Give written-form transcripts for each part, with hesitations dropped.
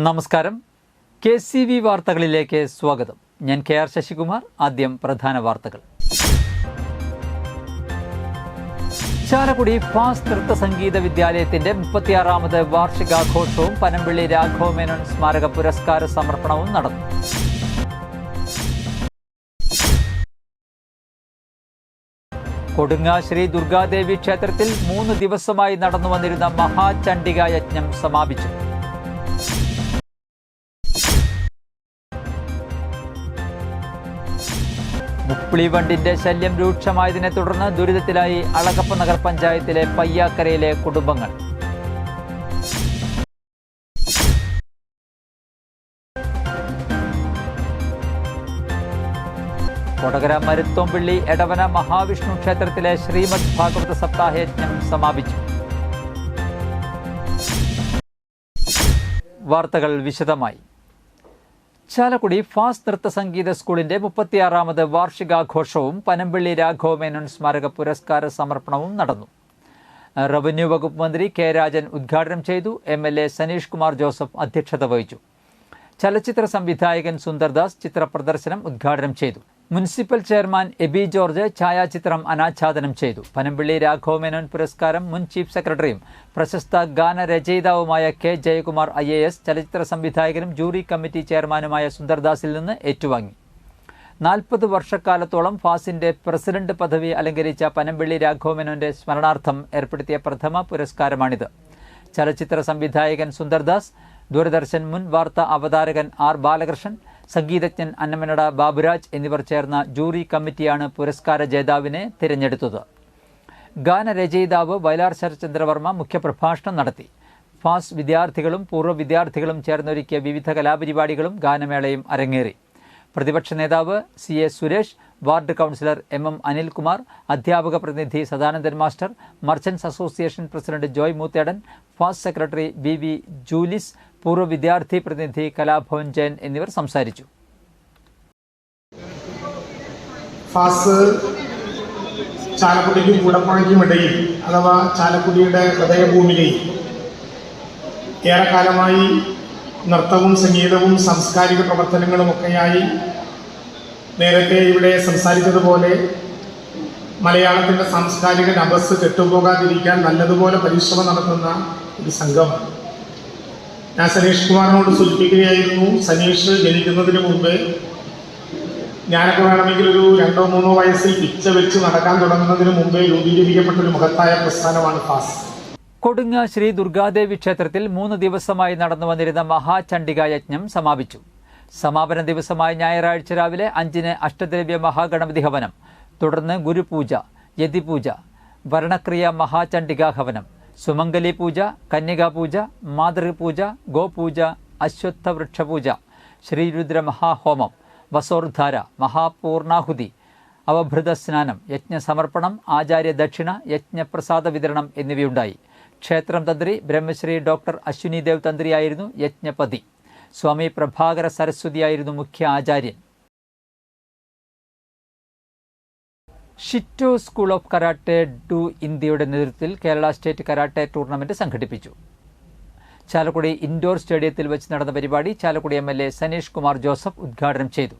നമസ്കാരം. KCV വാർത്തകളിലേക്ക് സ്വാഗതം. ഞാൻ KR ശശികുമാർ. ആദ്യം പ്രധാന വാർത്തകൾ. ചാലക്കുടി ഫാസ്റ്റ് നൃത്ത സംഗീത വിദ്യാലയത്തിന്റെ 36ാമത് വാർഷികാഘോഷവും പനമ്പിള്ളി രാഘവ മേനോൻ സ്മാരക പുരസ്കാര സമർപ്പണവും നടന്നു. കൊടുങ്ങ ശ്രീ ദുർഗാദേവി ക്ഷേത്രത്തിൽ 3 ദിവസമായി നടന്നുവന്നിരുന്ന മഹാചണ്ഡിക യജ്ഞം സമാപിച്ചു. മുപ്പിളിവണ്ടിന്റെ ശല്യം രൂക്ഷമായതിനെ തുടർന്ന് ദുരിതത്തിലായി അളഗപ്പ നഗർ പഞ്ചായത്തിലെ പയ്യാക്കരയിലെ കുടുംബങ്ങൾ. കൊടകര മരുത്തോംപിള്ളി എടവന മഹാവിഷ്ണു ക്ഷേത്രത്തിലെ ശ്രീമദ് ഭാഗവത സപ്താഹയജ്ഞം സമാപിച്ചു. വാർത്തകൾ വിശദമായി. ചാലക്കുടി ഫാസ്റ്റ് നൃത്ത സംഗീത സ്കൂളിന്റെ 36ാമത് വാർഷികാഘോഷവും പനമ്പിള്ളി രാഘവ മേനോൻ സ്മാരക പുരസ്കാര സമർപ്പണവും നടന്നു. റവന്യൂ വകുപ്പ് മന്ത്രി K. രാജൻ ഉദ്ഘാടനം ചെയ്തു. MLA സനീഷ് കുമാർ ജോസഫ് അധ്യക്ഷത വഹിച്ചു. ചലച്ചിത്ര സംവിധായകൻ സുന്ദർദാസ് ചിത്രപ്രദർശനം ഉദ്ഘാടനം ചെയ്തു. മുനിസിപ്പൽ ചെയർമാൻ എബി ജോർജ് ഛായാചിത്രം അനാച്ഛാദനം ചെയ്തു. പനമ്പിള്ളി രാഘവ മേനോൻ പുരസ്കാരം മുൻ ചീഫ് സെക്രട്ടറിയും പ്രശസ്ത ഗാനരചയിതാവുമായ K. ജയകുമാർ IAS ചലച്ചിത്ര സംവിധായകനും ജൂറി കമ്മിറ്റി ചെയർമാനുമായ സുന്ദർദാസിൽ നിന്ന് ഏറ്റുവാങ്ങി. 40 വർഷക്കാലത്തോളം ഫാസിന്റെ പ്രസിഡന്റ് പദവി അലങ്കരിച്ച പനമ്പിള്ളി രാഘവ മേനോന്റെ സ്മരണാർത്ഥം ഏർപ്പെടുത്തിയ പ്രഥമ പുരസ്കാരമാണിത്. ചലച്ചിത്ര സംവിധായകൻ സുന്ദർദാസ്, ദൂരദർശൻ മുൻ വാർത്താ അവതാരകൻ R. ബാലകൃഷ്ണൻ, സംഗീതജ്ഞൻ അന്നമനട ബാബുരാജ് എന്നിവർ ചേർന്ന ജൂറി കമ്മിറ്റിയാണ് പുരസ്കാര ജേതാവിനെ തിരഞ്ഞെടുത്തത്. ഗാനരചയിതാവ് വയലാർ ശരത്ചന്ദ്രവർമ്മ മുഖ്യപ്രഭാഷണം നടത്തി. ഫാസ് വിദ്യാർത്ഥികളും പൂർവ്വ വിദ്യാർത്ഥികളും ചേർന്നൊരുക്കിയ വിവിധ കലാപരിപാടികളും ഗാനമേളയും അരങ്ങേറി. പ്രതിപക്ഷ നേതാവ് CA Suresh, ward councillor MM Anilkumar, അധ്യാപക പ്രതിനിധി Sadanandan master, merchants association president Joy Moothedan, ഫാസ് സെക്രട്ടറി BV ജൂലിസ്, പൂർവ്വ വിദ്യാർത്ഥി പ്രതിനിധി കലാഭവൻ ജയൻ എന്നിവർ സംസാരിച്ചു. ഫാസ് ചാലക്കുടിക്കും കൂടപ്പുഴയ്ക്കുമിടയിൽ അഥവാ ചാലക്കുടിയുടെ ഹൃദയഭൂമികയിൽ ഏറെക്കാലമായി നൃത്തവും സംഗീതവും സാംസ്കാരിക പ്രവർത്തനങ്ങളുമൊക്കെയായി നേരത്തെ ഇവിടെ സംസാരിച്ചതുപോലെ മലയാളത്തിൻ്റെ സാംസ്കാരിക നഭസ് കെട്ടുപോകാതിരിക്കാൻ നല്ലതുപോലെ പരിശ്രമം നടത്തുന്ന ഒരു സംഘമാണ്. ഞാൻ സനീഷ് കുമാറിനോട് സൂചിപ്പിക്കുകയായിരുന്നു, സനീഷ് ജനിക്കുന്നതിന് മുമ്പ് ഞാനൊക്കെ വേണമെങ്കിൽ ഒരു 2-3 വയസ്സിൽ പിച്ച വെച്ച് നടക്കാൻ തുടങ്ങുന്നതിന് മുമ്പേ രൂപീകരിക്കപ്പെട്ടൊരു മഹത്തായ പ്രസ്ഥാനമാണ് ഫാസ്. കൊടുങ്ങ ശ്രീ ദുർഗാദേവി ക്ഷേത്രത്തിൽ 3 ദിവസമായി നടന്നു വന്നിരുന്ന മഹാചണ്ഡിക യജ്ഞം സമാപിച്ചു. സമാപന ദിവസമായ ഞായറാഴ്ച രാവിലെ 5-ന് അഷ്ടദ്രവ്യ മഹാഗണപതി ഹവനം, തുടർന്ന് ഗുരുപൂജ, യതിപൂജ, വരണക്രിയ മഹാചണ്ഡികാ ഹവനം, സുമംഗലി പൂജ, കന്യകാപൂജ, മാതൃപൂജ, ഗോപൂജ, അശ്വത്ഥവൃക്ഷപൂജ, ശ്രീരുദ്ര മഹാഹോമം, വസോർധാര, മഹാപൂർണാഹുതി, അവഭൃത സ്നാനം, യജ്ഞസമർപ്പണം, ആചാര്യ ദക്ഷിണ, യജ്ഞപ്രസാദ വിതരണം എന്നിവയുണ്ടായി. ക്ഷേത്രം തന്ത്രി ബ്രഹ്മശ്രീ ഡോക്ടർ അശ്വിനി ദേവ് തന്ത്രിയായിരുന്നു യജ്ഞപതി. സ്വാമി പ്രഭാകര സരസ്വതിയായിരുന്നു മുഖ്യ ആചാര്യൻ. ഷിറ്റോ സ്കൂൾ ഓഫ് കരാട്ടെ ഡു ഇന്ത്യയുടെ നേതൃത്വത്തിൽ കേരള സ്റ്റേറ്റ് കരാട്ടെ ടൂർണമെന്റ് സംഘടിപ്പിച്ചു. ചാലക്കുടി ഇൻഡോർ സ്റ്റേഡിയത്തിൽ വെച്ച് നടന്ന പരിപാടി ചാലക്കുടി MLA സനീഷ് കുമാർ ജോസഫ് ഉദ്ഘാടനം ചെയ്തു.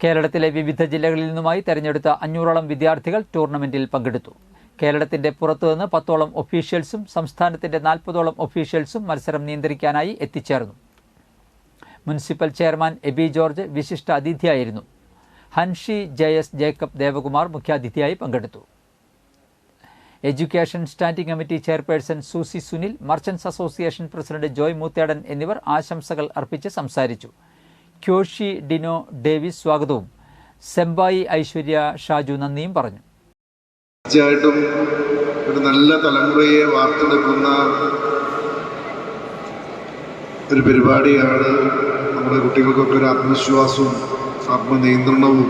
കേരളത്തിലെ വിവിധ ജില്ലകളിൽ നിന്നുമായി തെരഞ്ഞെടുത്ത 500ഓളം വിദ്യാർത്ഥികൾ ടൂർണമെന്റിൽ പങ്കെടുത്തു. കേരളത്തിന്റെ പുറത്തുനിന്ന് 10ഓളം ഒഫീഷ്യൽസും സംസ്ഥാനത്തിന്റെ 40ഓളം ഒഫീഷ്യൽസും മത്സരം നിയന്ത്രിക്കാനായി എത്തിച്ചേർന്നു. മുനിസിപ്പൽ ചെയർമാൻ എബി ജോർജ് വിശിഷ്ട അതിഥിയായിരുന്നു. ഹൻഷി JS ജേക്കബ് ദേവകുമാർ മുഖ്യാതിഥിയായി പങ്കെടുത്തു. Education standing committee chairperson Susie Sunil, merchants association president Joy Moothedan എന്നിവർ ആശംസകൾ അർപ്പിച്ച് സംസാരിച്ചു. ക്യോഷി ഡിനോ ഡേവിസ് സ്വാഗതവും സെമ്പായി ഐശ്വര്യ ഷാജു നന്ദിയും പറഞ്ഞു. തീർച്ചയായിട്ടും ഒരു നല്ല തലമുറയെ വാർത്തെടുക്കുന്ന ഒരു പരിപാടിയാണ്. നമ്മുടെ കുട്ടികൾക്കൊക്കെ ഒരു ആത്മവിശ്വാസവും ആത്മനിയന്ത്രണവും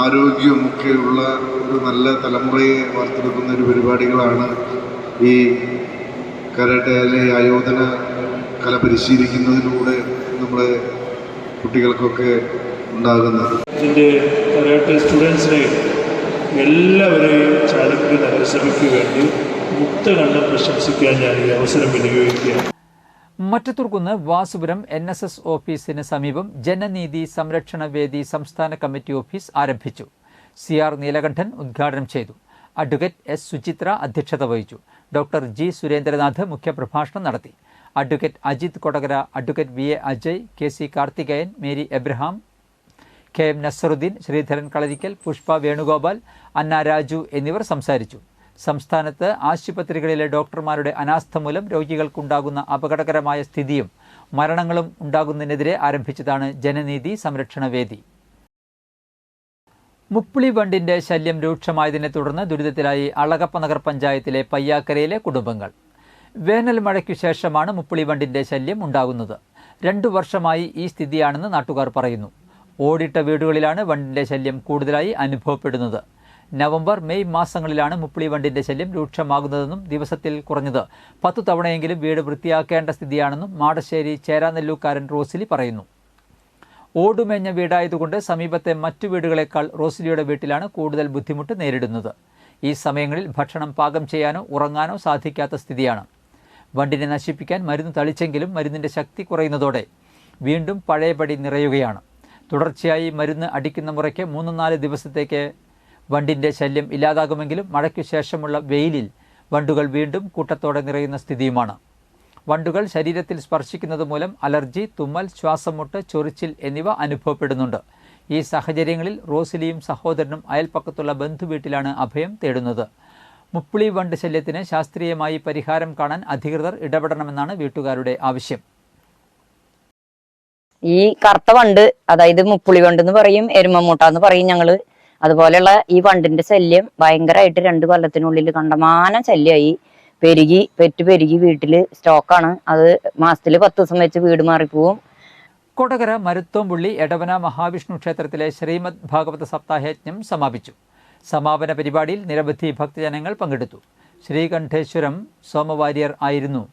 ആരോഗ്യവും ഒക്കെയുള്ള ഒരു നല്ല തലമുറയെ വാർത്തെടുക്കുന്ന ഒരു പരിപാടികളാണ് ഈ കരാട്ടെ ആയോധന കല പരിശീലിക്കുന്നതിലൂടെ നമ്മുടെ കുട്ടികൾക്കൊക്കെ ഉണ്ടാകുന്നത്. ഇതിൻ്റെ കരാട്ടെ സ്റ്റുഡൻസിനെ എല്ലാവരെയും ചാലക്കുടി നഗരസഭയ്ക്ക് വേണ്ടി മുക്തകണ്ഠം പ്രശംസിക്കാൻ ഞാൻ ഈ അവസരം വിനിയോഗിക്കുകയാണ്. മറ്റത്തൂർക്കുന്ന് വാസുപുരം NSS ഓഫീസിന് സമീപം ജനനീതി സംരക്ഷണ വേദി സംസ്ഥാന കമ്മിറ്റി ഓഫീസ് ആരംഭിച്ചു. CR നീലകണ്ഠൻ ഉദ്ഘാടനം ചെയ്തു. അഡ്വക്കേറ്റ് S സുചിത്ര അധ്യക്ഷത വഹിച്ചു. ഡോക്ടർ G സുരേന്ദ്രനാഥ് മുഖ്യപ്രഭാഷണം നടത്തി. Advocate Ajith Kodakara, advocate VA Ajay, KC Karthikeyan, Mary Abraham, KM Nasaruddin, Sreedharan Kalarikkal, Pushpa Venugopal, Anna Raju എന്നിവർ സംസാരിച്ചു. സംസ്ഥാനത്ത് ആശുപത്രികളിലെ ഡോക്ടർമാരുടെ അനാസ്ഥ മൂലം രോഗികൾക്കുണ്ടാകുന്ന അപകടകരമായ സ്ഥിതിയും മരണങ്ങളും ഉണ്ടാകുന്നതിനെതിരെ ആരംഭിച്ചതാണ് ജനനീതി സംരക്ഷണ വേദി. മുപ്പിളി വണ്ടിന്റെ ശല്യം രൂക്ഷമായതിനെ തുടർന്ന് ദുരിതത്തിലായി അളഗപ്പ നഗർ പഞ്ചായത്തിലെ പയ്യാക്കരയിലെ കുടുംബങ്ങൾ. വേനൽ മഴയ്ക്കു ശേഷമാണ് മുപ്പിളി വണ്ടിന്റെ ശല്യം ഉണ്ടാകുന്നത്. 2 വർഷമായി ഈ സ്ഥിതിയാണെന്ന് നാട്ടുകാർ പറയുന്നു. ഓടിട്ട വീടുകളിലാണ് വണ്ടിന്റെ ശല്യം കൂടുതലായി അനുഭവപ്പെടുന്നത്. നവംബർ, മെയ് മാസങ്ങളിലാണ് മുപ്പിളി വണ്ടിന്റെ ശല്യം രൂക്ഷമാകുന്നതെന്നും ദിവസത്തിൽ കുറഞ്ഞത് 10 തവണയെങ്കിലും വീട് വൃത്തിയാക്കേണ്ട സ്ഥിതിയാണെന്നും മാടശ്ശേരി ചേരാനെല്ലൂക്കാരൻ റോസിലി പറയുന്നു. ഓടുമേഞ്ഞ വീടായതുകൊണ്ട് സമീപത്തെ മറ്റു വീടുകളെക്കാൾ റോസിലിയുടെ വീട്ടിലാണ് കൂടുതൽ ബുദ്ധിമുട്ട് നേരിടുന്നത്. ഈ സമയങ്ങളിൽ ഭക്ഷണം പാകം ചെയ്യാനോ ഉറങ്ങാനോ സാധിക്കാത്ത സ്ഥിതിയാണ്. വണ്ടിനെ നശിപ്പിക്കാൻ മരുന്ന് തളിച്ചെങ്കിലും മരുന്നിന്റെ ശക്തി കുറയുന്നതോടെ വീണ്ടും പഴയപടി നിറയുകയാണ്. തുടർച്ചയായി മരുന്ന് അടിക്കുന്ന മുറയ്ക്ക് 3-4 ദിവസത്തേക്ക് വണ്ടിന്റെ ശല്യം ഇല്ലാതാകുമെങ്കിലും മഴയ്ക്കു ശേഷമുള്ള വെയിലിൽ വണ്ടുകൾ വീണ്ടും കൂട്ടത്തോടെ നിറയുന്ന സ്ഥിതിയുമാണ്. വണ്ടുകൾ ശരീരത്തിൽ സ്പർശിക്കുന്നത് മൂലം അലർജി, തുമ്മൽ, ശ്വാസംമുട്ട്, ചൊറിച്ചിൽ എന്നിവ അനുഭവപ്പെടുന്നുണ്ട്. ഈ സാഹചര്യങ്ങളിൽ റോസിലിയും സഹോദരനും അയൽപ്പക്കത്തുള്ള ബന്ധുവീട്ടിലാണ് അഭയം തേടുന്നത്. മുപ്പിളി വണ്ട് ശല്യത്തിന് ശാസ്ത്രീയമായി പരിഹാരം കാണാൻ അധികൃതർ ഇടപെടണമെന്നാണ് വീട്ടുകാരുടെ ആവശ്യം. ഈ കറുത്ത വണ്ട്, അതായത് മുപ്പിളി വണ്ട് എന്ന് പറയും, എരുമമൂട്ട എന്ന് പറയും ഞങ്ങള്. അതുപോലെയുള്ള ഈ വണ്ടിന്റെ ശല്യം ഭയങ്കരമായിട്ട് 2 കൊല്ലത്തിനുള്ളിൽ കണ്ടമാനം ശല്യമായി പെരുകി വീട്ടില് സ്റ്റോക്കാണ്. അത് മാസത്തില് 10 ദിവസം വെച്ച് വീട് മാറിപ്പോവും. കൊടകര മരുത്തോമ്പുള്ളി എടവന മഹാവിഷ്ണു ക്ഷേത്രത്തിലെ ശ്രീമദ് ഭാഗവത സപ്താഹയജ്ഞം സമാപിച്ചു. സമാപന പരിപാടിയിൽ നിരവധി ഭക്തജനങ്ങൾ പങ്കെടുത്തു. ശ്രീകണ്ഠേശ്വരം സോമവാര്യർ ആയിരുന്നു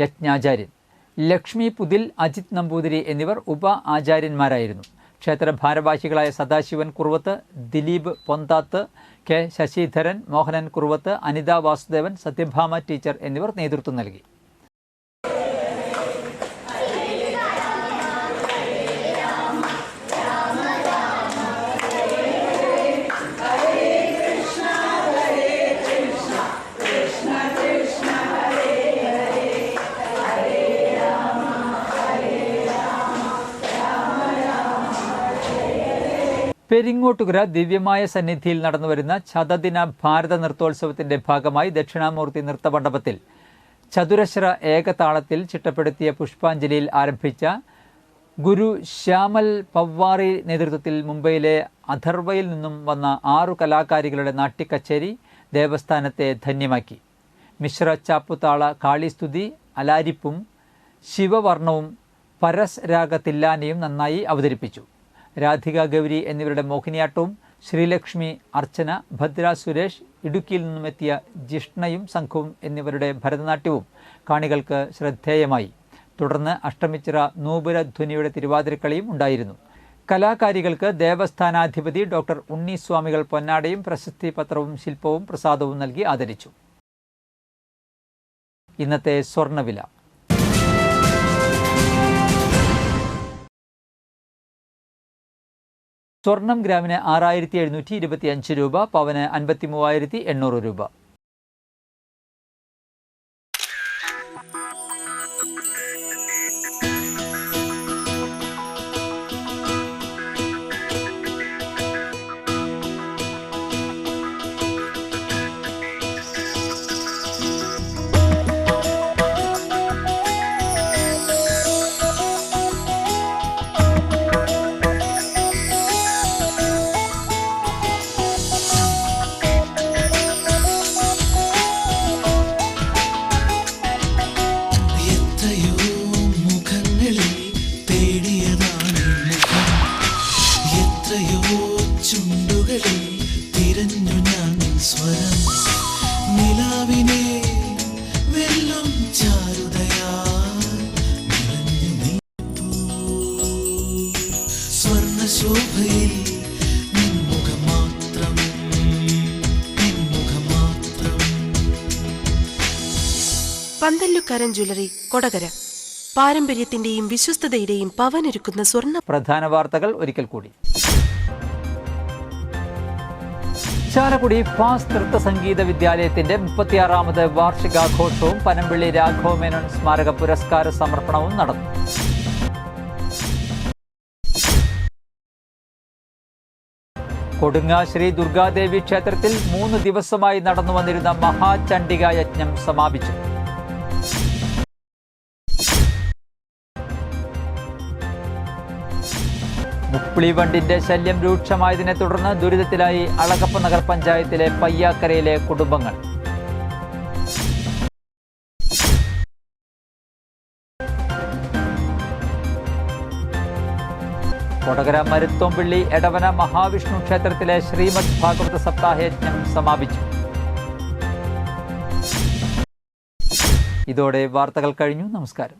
യജ്ഞാചാര്യൻ. ലക്ഷ്മി പുതിൽ, അജിത് നമ്പൂതിരി എന്നിവർ ഉപ ആചാര്യന്മാരായിരുന്നു. ക്ഷേത്ര ഭാരവാഹികളായ സദാശിവൻ കുറുവത്ത്, ദിലീപ് പൊന്താത്ത്, K ശശിധരൻ, മോഹനൻ കുറുവത്ത്, അനിത വാസുദേവൻ, സത്യഭാമ ടീച്ചർ എന്നിവർ നേതൃത്വം നൽകി. പെരിങ്ങോട്ടുകര ദിവ്യമായ സന്നിധിയിൽ നടന്നുവരുന്ന ശതദിന ഭാരത നൃത്തോത്സവത്തിന്റെ ഭാഗമായി ദക്ഷിണാമൂർത്തി നൃത്തമണ്ഡപത്തിൽ ചതുരശ്ര ഏകതാളത്തിൽ ചിട്ടപ്പെടുത്തിയ പുഷ്പാഞ്ജലിയിൽ ആരംഭിച്ച ഗുരു ശ്യാമൽ പവ്വാറി നേതൃത്വത്തിൽ മുംബൈയിലെ അഥർവയിൽ നിന്നും വന്ന 6 കലാകാരികളുടെ നാട്യക്കച്ചേരി ദേവസ്ഥാനത്തെ ധന്യമാക്കി. മിശ്ര ചാപ്പുതാള കാളിസ്തുതി, അലാരിപ്പും ശിവവർണവും പരസ് രാഗ തില്ലാനയും നന്നായി അവതരിപ്പിച്ചു. രാധിക ഗൗരി എന്നിവരുടെ മോഹിനിയാട്ടവും ശ്രീലക്ഷ്മി, അർച്ചന, ഭദ്ര സുരേഷ്, ഇടുക്കിയിൽ നിന്നുമെത്തിയ ജിഷ്ണയും സംഘവും എന്നിവരുടെ ഭരതനാട്യവും കാണികൾക്ക് ശ്രദ്ധേയമായി. തുടർന്ന് അഷ്ടമിച്ചിറ നൂപുരധ്വനിയുടെ തിരുവാതിരക്കളിയും ഉണ്ടായിരുന്നു. കലാകാരികൾക്ക് ദേവസ്ഥാനാധിപതി ഡോക്ടർ ഉണ്ണിസ്വാമികൾ പൊന്നാടയും പ്രശസ്തി പത്രവും ശില്പവും പ്രസാദവും നൽകി ആദരിച്ചു. ഇന്നത്തെ സ്വർണ്ണവില. സ്വർണം ഗ്രാമിന് 6725 രൂപ, പവന് 53,800 രൂപ. പന്തല്ലുക്കാരൻ ജ്വല്ലറി, കൊടകര. പാരമ്പര്യത്തിന്റെയും വിശ്വസ്തതയുടെയും പവനൊരുക്കുന്ന സ്വർണ്ണ. പ്രധാന വാർത്തകൾ ഒരിക്കൽ കൂടി. ചാലക്കുടി ഫാസ്റ്റ് നൃത്ത സംഗീത വിദ്യാലയത്തിന്റെ 36ാമത് വാർഷികാഘോഷവും പനമ്പിള്ളി രാഘവ മേനോൻ സ്മാരക പുരസ്കാര സമർപ്പണവും നടന്നു. കൊടുങ്ങ ശ്രീ ദുർഗാദേവി ക്ഷേത്രത്തിൽ 3 ദിവസമായി നടന്നു വന്നിരുന്ന മഹാചണ്ഡിക യജ്ഞം സമാപിച്ചു. മുപ്പിളിവണ്ടിന്റെ ശല്യം രൂക്ഷമായതിനെ തുടർന്ന് ദുരിതത്തിലായി അളഗപ്പ നഗർ പഞ്ചായത്തിലെ പയ്യാക്കരയിലെ കുടുംബങ്ങൾ. കൊടകര മരുത്തോമ്പിള്ളി എടവന മഹാവിഷ്ണു ക്ഷേത്രത്തിലെ ശ്രീമദ് ഭാഗവത സപ്താഹയജ്ഞം സമാപിച്ചു. ഇതോടെ വാർത്തകൾ കഴിഞ്ഞു. നമസ്കാരം.